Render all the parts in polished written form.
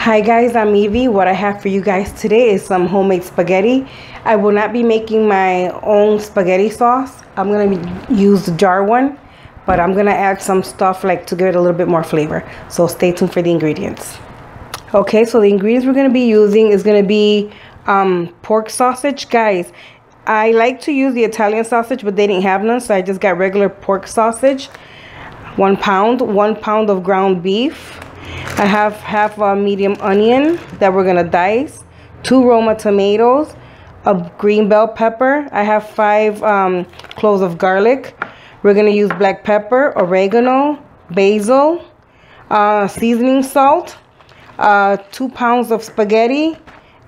Hi guys, I'm Evie. What I have for you guys today is some homemade spaghetti. I will not be making my own spaghetti sauce. I'm going to use the jar one, but I'm going to add some stuff like to give it a little bit more flavor. So stay tuned for the ingredients. Okay, so the ingredients we're going to be using is going to be pork sausage. Guys, I like to use the Italian sausage, but they didn't have none, so I just got regular pork sausage. 1 pound, 1 pound of ground beef. I have half a medium onion that we're gonna dice, 2 Roma tomatoes, a green bell pepper. I have 5 cloves of garlic. We're gonna use black pepper, oregano, basil, seasoning salt, 2 pounds of spaghetti,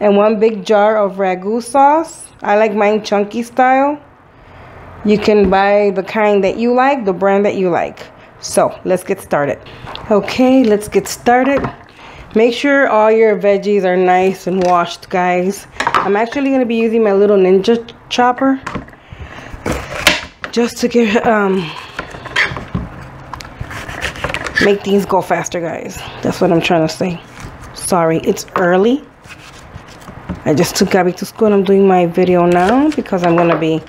and 1 big jar of ragu sauce. I like mine chunky style. You can buy the kind that you like, the brand that you like. So let's get started. Okay, let's get started. Make sure all your veggies are nice and washed, guys. I'm actually going to be using my little ninja chopper just to get make things go faster, guys. That's what I'm trying to say. Sorry, it's early. I just took Gabby to school and I'm doing my video now because I'm going to be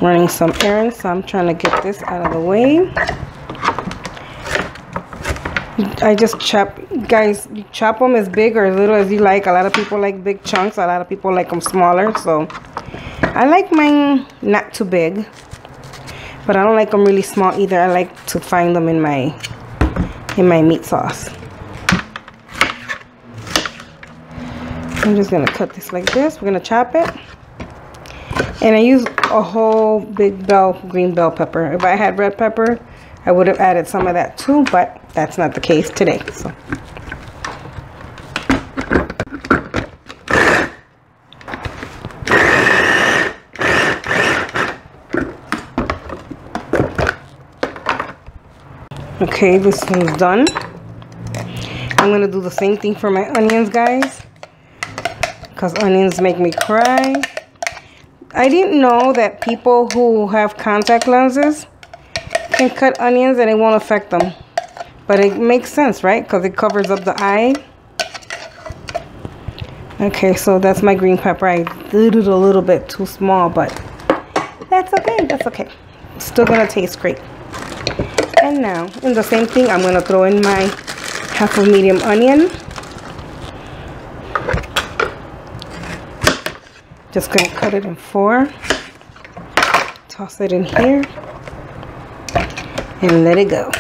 running some errands, so I'm trying to get this out of the way. I just chop, guys, you chop them as big or as little as you like. A lot of people like big chunks, a lot of people like them smaller, so I like mine not too big, but I don't like them really small either. I like to find them in my meat sauce. I'm just gonna cut this like this. We're gonna chop it. And I use a whole big green bell pepper. If I had red pepper, I would have added some of that too, but that's not the case today. So. Okay, this one's done. I'm going to do the same thing for my onions, guys, because onions make me cry. I didn't know that people who have contact lenses can cut onions and it won't affect them. But it makes sense, right? Because it covers up the eye. Okay, so that's my green pepper. I did it a little bit too small, but that's okay. That's okay. It's still going to taste great. And now, in the same thing, I'm going to throw in my half a medium onion. Just going to cut it in 4, toss it in here, and let it go.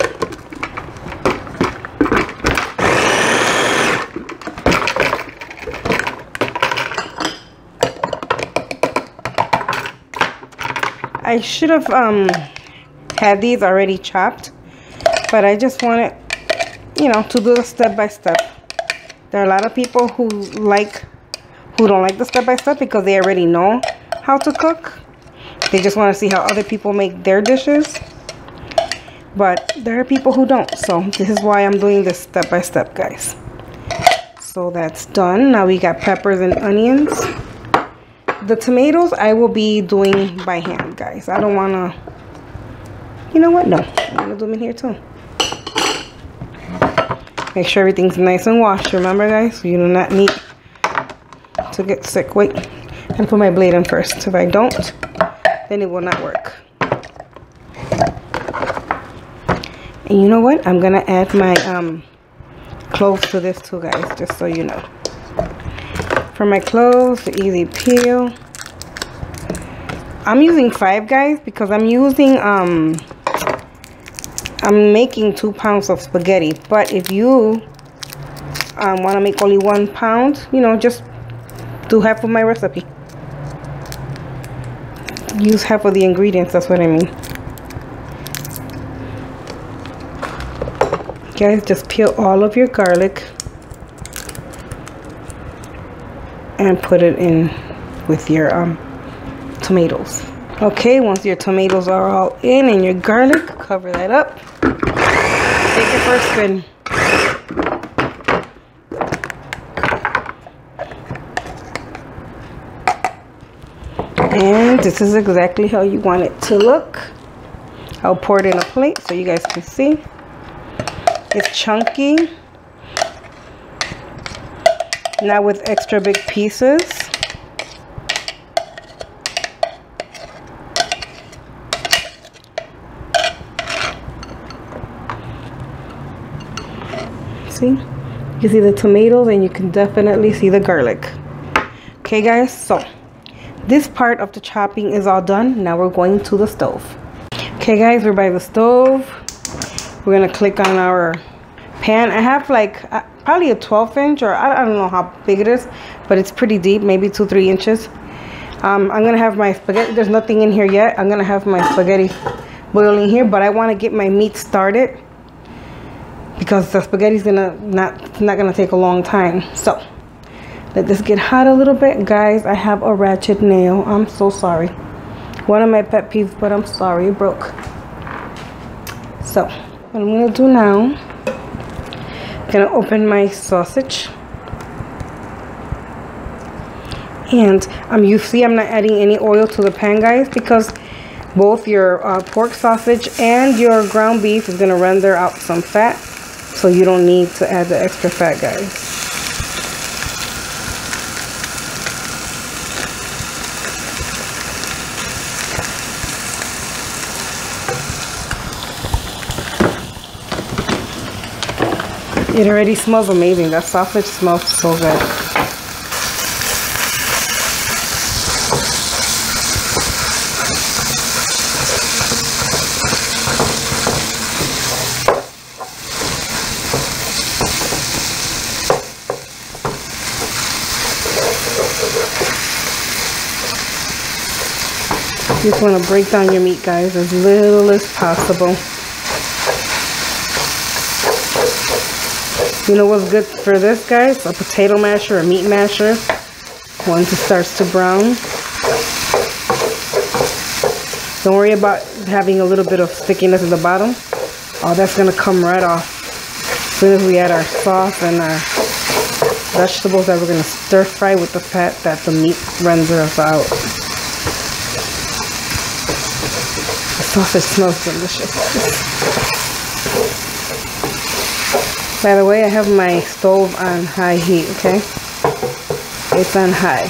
I should have had these already chopped, but I just wanted, you know, to do the step by step. There are a lot of people who don't like the step-by-step because they already know how to cook. They just want to see how other people make their dishes. But there are people who don't. So this is why I'm doing this step-by-step, guys. So that's done. Now we got peppers and onions. The tomatoes I will be doing by hand, guys. I don't want to... You know what? No. I'm going to do them in here too. Make sure everything's nice and washed. Remember, guys? You do not need to get sick. Wait, I'm gonna put my blade in first. If I don't, then it will not work. And you know what? I'm gonna add my cloves to this too, guys, just so you know. For my cloves, the easy peel. I'm using 5, guys, because I'm using I'm making 2 pounds of spaghetti. But if you want to make only 1 pound, you know, just do half of my recipe. Use half of the ingredients, that's what I mean. Guys, just peel all of your garlic and put it in with your tomatoes. Okay, once your tomatoes are all in and your garlic, cover that up. Take it for a spin. And this is exactly how you want it to look. I'll pour it in a plate so you guys can see. It's chunky. Not with extra big pieces. See? You can see the tomatoes and you can definitely see the garlic. Okay guys, so this part of the chopping is all done. Now we're going to the stove. Okay guys, we're by the stove. We're gonna click on our pan. I have like probably a 12-inch, or I don't know how big it is, but it's pretty deep, maybe 2-3 inches. I'm gonna have my spaghetti. There's nothing in here yet. I'm gonna have my spaghetti boiling here, but I want to get my meat started because the spaghetti's not gonna take a long time. So let this get hot a little bit. Guys, I have a ratchet nail. I'm so sorry. One of my pet peeves, but I'm sorry, it broke. So what I'm gonna do now, I'm gonna open my sausage, and you see I'm not adding any oil to the pan, guys, because both your pork sausage and your ground beef is gonna render out some fat, so you don't need to add the extra fat, guys. It already smells amazing. That sausage smells so good. You just want to break down your meat, guys, as little as possible. You know what's good for this, guys? A potato masher, a meat masher. Once it starts to brown. Don't worry about having a little bit of stickiness at the bottom. Oh, that's going to come right off. As soon as we add our sauce and our vegetables that we're going to stir fry with the fat that the meat renders out. The sausage smells delicious. By the way, I have my stove on high heat, okay? It's on high.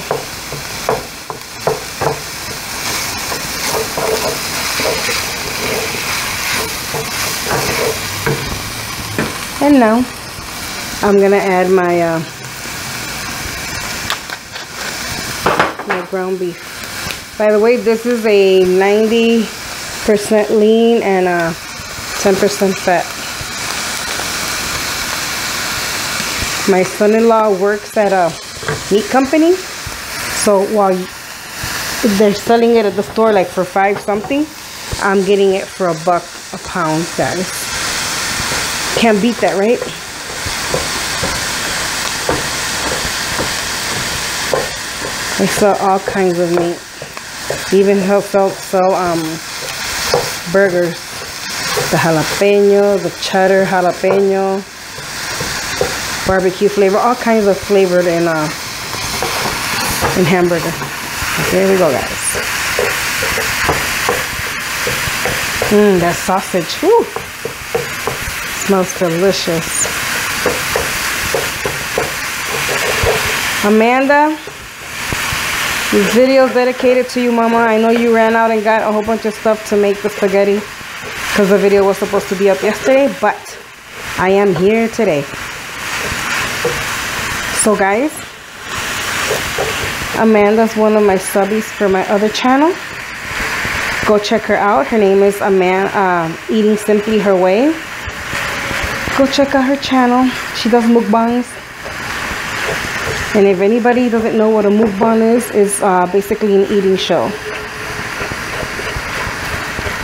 And now, I'm gonna add my my ground beef. By the way, this is a 90% lean and 10% fat. My son-in-law works at a meat company, so while they're selling it at the store like for $5 something, I'm getting it for $1 a pound, guys. Can't beat that, right? They sell all kinds of meat. Even help sell burgers. The jalapeno, the cheddar jalapeno, barbecue flavor, all kinds of flavored in hamburger. Okay, here we go, guys. That sausage, whoo, smells delicious. Amanda, this video is dedicated to you, Mama. I know you ran out and got a whole bunch of stuff to make the spaghetti because the video was supposed to be up yesterday, but I am here today. So guys, Amanda's one of my subbies for my other channel. Go check her out. Her name is Eating Simply Her Way. Go check out her channel. She does mukbangs. And if anybody doesn't know what a mukbang is, it's basically an eating show.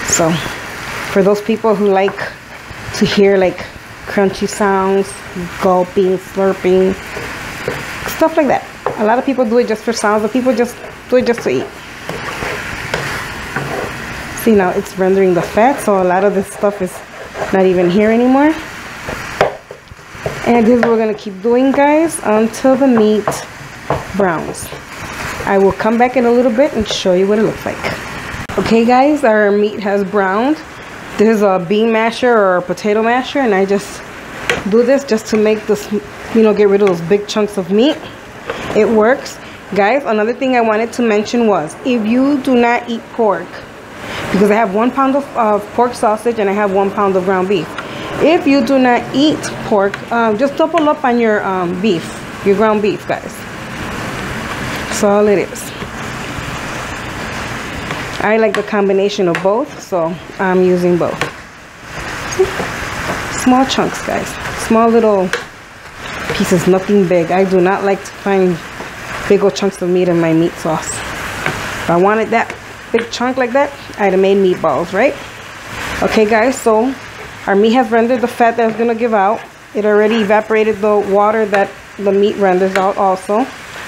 So for those people who like to hear like crunchy sounds, gulping, slurping, stuff like that. A lot of people do it just for sounds, but people just do it just to eat. See, now it's rendering the fat, so a lot of this stuff is not even here anymore. And this is what we're gonna keep doing, guys, until the meat browns. I will come back in a little bit and show you what it looks like. Okay, guys, our meat has browned. This is a bean masher or a potato masher, and I just do this just to make this, you know, get rid of those big chunks of meat. It works. Guys, another thing I wanted to mention was, if you do not eat pork, because I have 1 pound of pork sausage and I have 1 pound of ground beef. If you do not eat pork, just double up on your beef, your ground beef, guys. That's all it is. I like the combination of both, so I'm using both. Small chunks, guys. Small little pieces, nothing big. I do not like to find big old chunks of meat in my meat sauce. If I wanted that big chunk like that, I'd have made meatballs, right? Okay, guys, so our meat has rendered the fat that it's gonna give out. It already evaporated the water that the meat renders out also.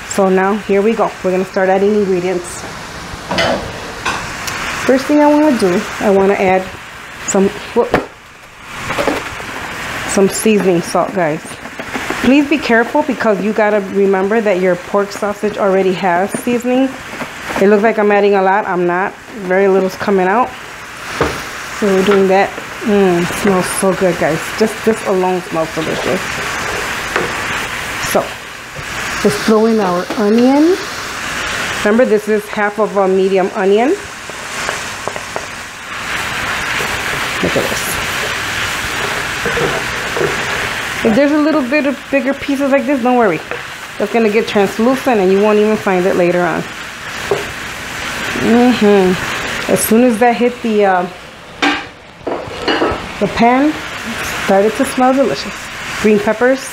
So now here we go. We're gonna start adding ingredients. First thing I want to do, I want to add some seasoning salt, guys. Please be careful, because you gotta remember that your pork sausage already has seasoning. It looks like I'm adding a lot. I'm not. Very little's coming out. So we're doing that. It smells so good, guys. Just this alone smells delicious. So just throw in our onion. Remember, this is half of a medium onion. Look at this. If there's a little bit of bigger pieces like this, don't worry. It's gonna get translucent and you won't even find it later on. As soon as that hit the pan, it started to smell delicious. Green peppers.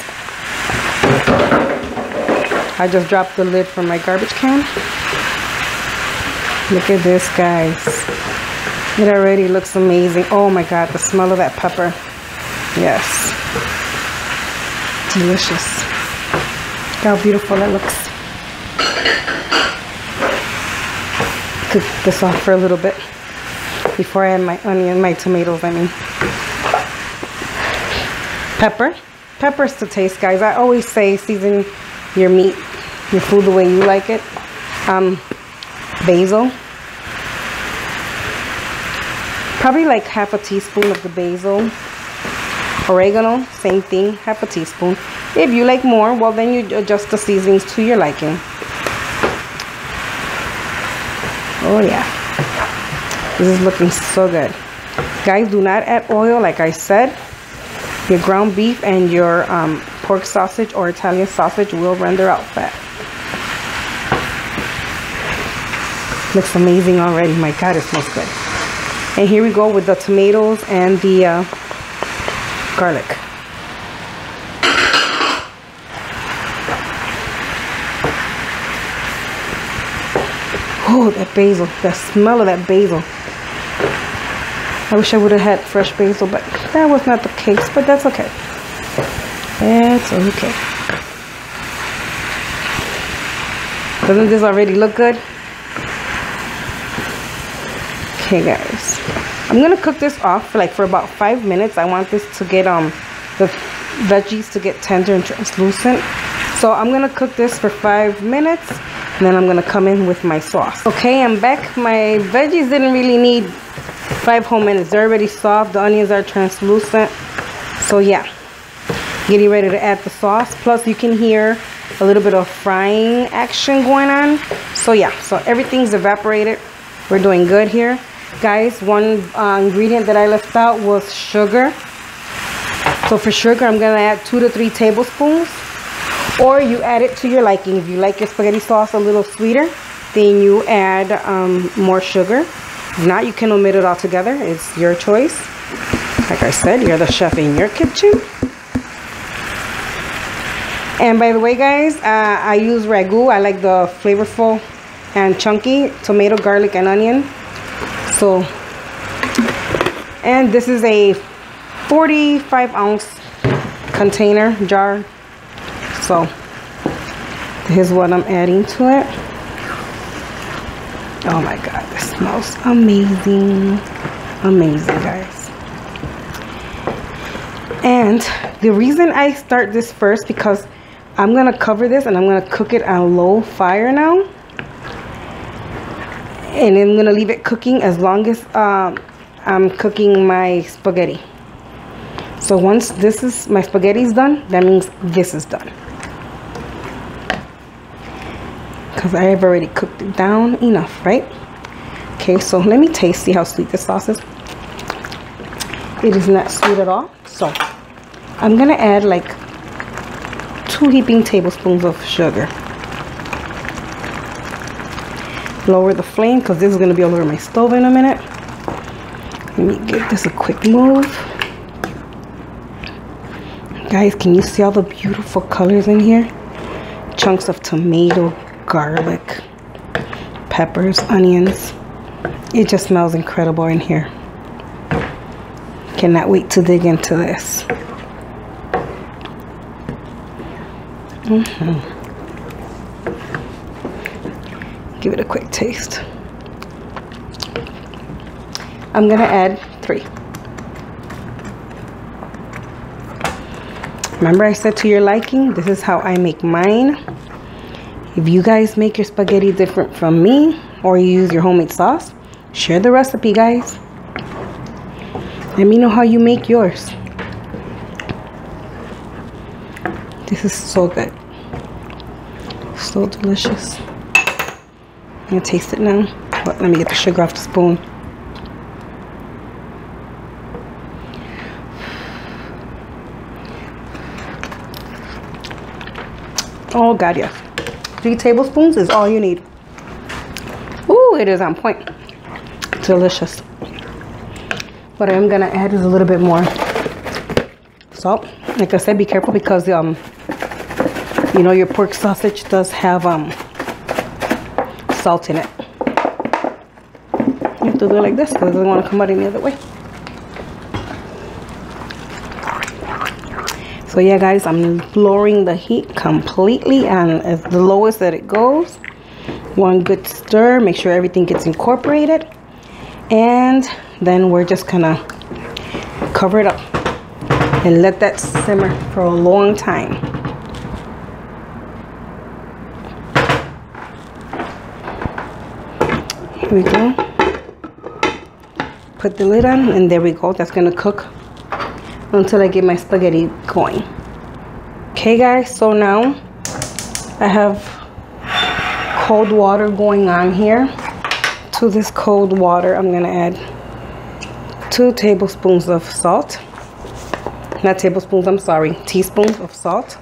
I just dropped the lid from my garbage can. Look at this, guys. It already looks amazing. Oh my God, the smell of that pepper. Yes. Delicious. Look how beautiful that looks. Cook this off for a little bit before I add my onion, my tomatoes, I mean. Pepper. Pepper's to taste, guys. I always say season your meat, your food the way you like it. Basil. Probably like half a teaspoon of the basil. Oregano, same thing, half a teaspoon. If you like more, well, then you adjust the seasonings to your liking. Oh yeah, this is looking so good. Guys, do not add oil. Like I said, your ground beef and your pork sausage or Italian sausage will render out fat. Looks amazing already. My God, it smells good. And here we go with the tomatoes and the garlic. Oh, that basil, the smell of that basil. I wish I would have had fresh basil, but that was not the case, but that's okay. That's okay. Doesn't this already look good? Okay, guys. I'm gonna cook this off for about 5 minutes. I want this to get the veggies to get tender and translucent. So I'm gonna cook this for 5 minutes, and then I'm gonna come in with my sauce. Okay, I'm back. My veggies didn't really need 5 whole minutes. They're already soft. The onions are translucent. So yeah, getting ready to add the sauce. Plus you can hear a little bit of frying action going on. So yeah, so everything's evaporated. We're doing good here. Guys, one ingredient that I left out was sugar. So for sugar, I'm gonna add 2 to 3 tablespoons, or you add it to your liking. If you like your spaghetti sauce a little sweeter, then you add more sugar. If not, you can omit it altogether. It's your choice. Like I said, you're the chef in your kitchen. And by the way, guys, I use ragu. I like the flavorful and chunky tomato, garlic, and onion. So, and this is a 45-ounce container jar. So here's what I'm adding to it. Oh my God, this Smells amazing. Amazing, guys. And the reason I start this first, because I'm going to cover this and I'm going to cook it on low fire now. And I'm going to leave it cooking as long as I'm cooking my spaghetti. So once my spaghetti is done, that means this is done. Because I have already cooked it down enough, right? Okay, so let me taste, see how sweet this sauce is. It is not sweet at all. So I'm going to add like 2 heaping tablespoons of sugar. Lower the flame because this is going to be all over my stove in a minute. Let me give this a quick move. Guys, can you see all the beautiful colors in here? Chunks of tomato, garlic, peppers, onions. It just smells incredible in here. Cannot wait to dig into this. Give it a quick taste. I'm gonna add 3. Remember I said to your liking, this is how I make mine. If you guys make your spaghetti different from me, or you use your homemade sauce, share the recipe, guys. Let me know how you make yours. This is so good. So delicious. I'm gonna taste it now. But let me get the sugar off the spoon. Oh God, yes. 3 tablespoons is all you need. Ooh, it is on point. Delicious. What I'm gonna add is a little bit more salt. Like I said, be careful because you know your pork sausage does have salt in it. You have to do it like this because it doesn't want to come out any other way. So yeah, guys, I'm lowering the heat completely and as the lowest that it goes. One good stir, make sure everything gets incorporated, and then we're just gonna cover it up and let that simmer for a long time. Here we go. Put the lid on, and there we go. That's gonna cook until I get my spaghetti going. Okay, guys, so now I have cold water going on here. To this cold water, I'm gonna add 2 tablespoons of salt. Not tablespoons, I'm sorry, teaspoons of salt.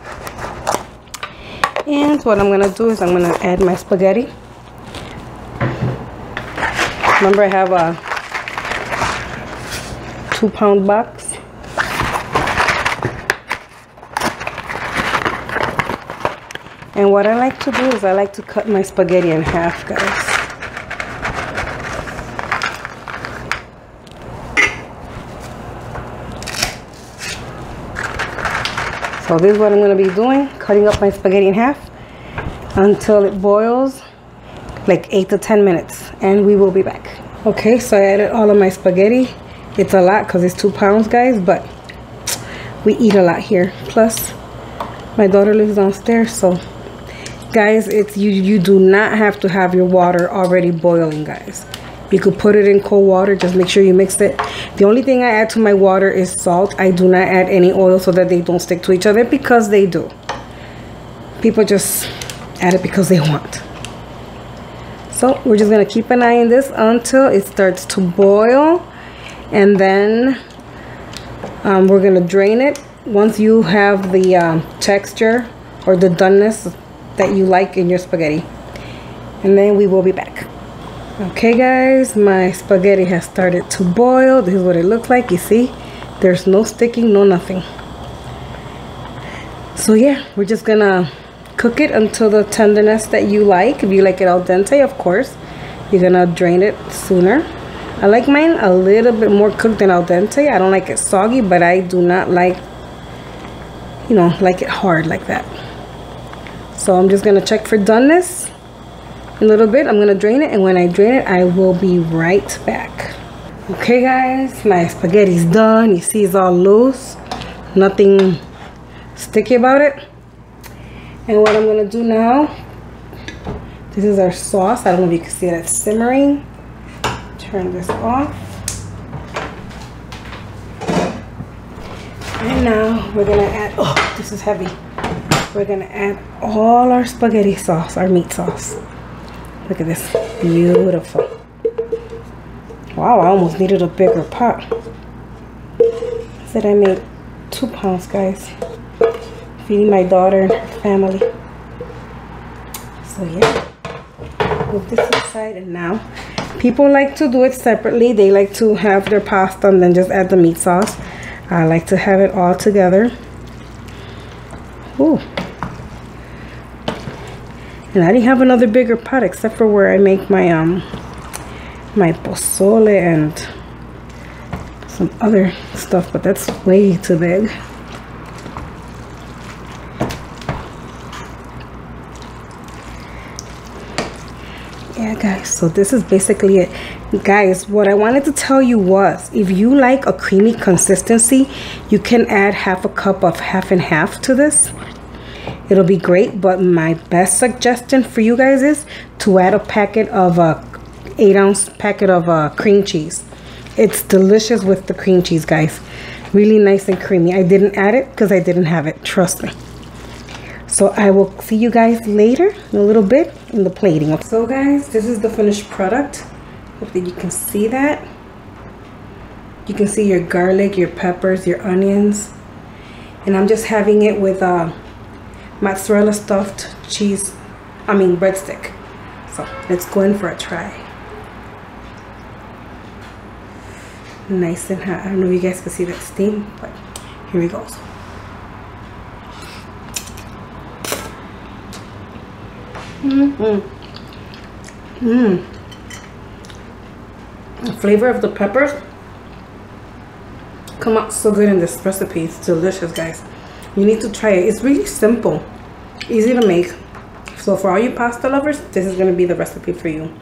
And what I'm gonna do is I'm gonna add my spaghetti. Remember, I have a 2-pound box. And what I like to do is I like to cut my spaghetti in half, guys. So this is what I'm going to be doing, cutting up my spaghetti in half until it boils like 8 to 10 minutes, and we will be back. Okay, so I added all of my spaghetti. It's a lot because it's 2 pounds, guys, but we eat a lot here. Plus, my daughter lives downstairs, so guys, it's you do not have to have your water already boiling, guys. You could put it in cold water, just make sure you mix it. The only thing I add to my water is salt. I do not add any oil so that they don't stick to each other, because they do. People just add it because they want. So we're just gonna keep an eye on this until it starts to boil, and then we're gonna drain it. Once you have the texture or the doneness that you like in your spaghetti, and then we will be back. Okay, guys, my spaghetti has started to boil. This is what it looks like. You see, there's no sticking, no nothing. So yeah, we're just gonna cook it until the tenderness that you like. If you like it al dente, of course, you're gonna drain it sooner. I like mine a little bit more cooked than al dente. I don't like it soggy, but I do not like, you know, like it hard like that. So I'm just gonna check for doneness, a little bit. I'm gonna drain it, and when I drain it, I will be right back. Okay guys, my spaghetti's done. You see it's all loose, nothing sticky about it. And what I'm gonna do now, this is our sauce. I don't know if you can see it, it's simmering. Turn this off. And now we're gonna add, oh, this is heavy. We're gonna add all our spaghetti sauce, our meat sauce. Look at this, beautiful. Wow, I almost needed a bigger pot. I said I made 2 pounds, guys. Feeding my daughter and her family. So yeah, move this aside. And now people like to do it separately. They like to have their pasta and then just add the meat sauce. I like to have it all together. Ooh. And I didn't have another bigger pot except for where I make my my pozole and some other stuff, but that's way too big. Yeah guys, so this is basically it. Guys, what I wanted to tell you was, if you like a creamy consistency, you can add half a cup of half and half to this. It'll be great, but my best suggestion for you guys is to add a packet of 8-ounce packet of cream cheese. It's delicious with the cream cheese, guys. Really nice and creamy. I didn't add it because I didn't have it, trust me. So I will see you guys later in a little bit in the plating. So guys, this is the finished product. Hope that you can see that. You can see your garlic, your peppers, your onions. And I'm just having it with mozzarella stuffed cheese, breadstick. So let's go in for a try. Nice and hot. I don't know if you guys can see that steam, but here we go. The flavor of the peppers come out so good in this recipe. It's delicious, guys. You need to try it. It's really simple, easy to make. So for all you pasta lovers, this is going to be the recipe for you.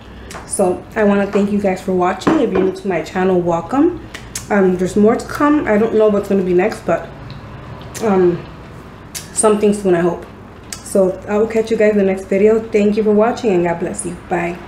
So I want to thank you guys for watching. If you're new to my channel, welcome. There's more to come. I don't know what's going to be next, but something soon, I hope. So I will catch you guys in the next video. Thank you for watching, and God bless you. Bye.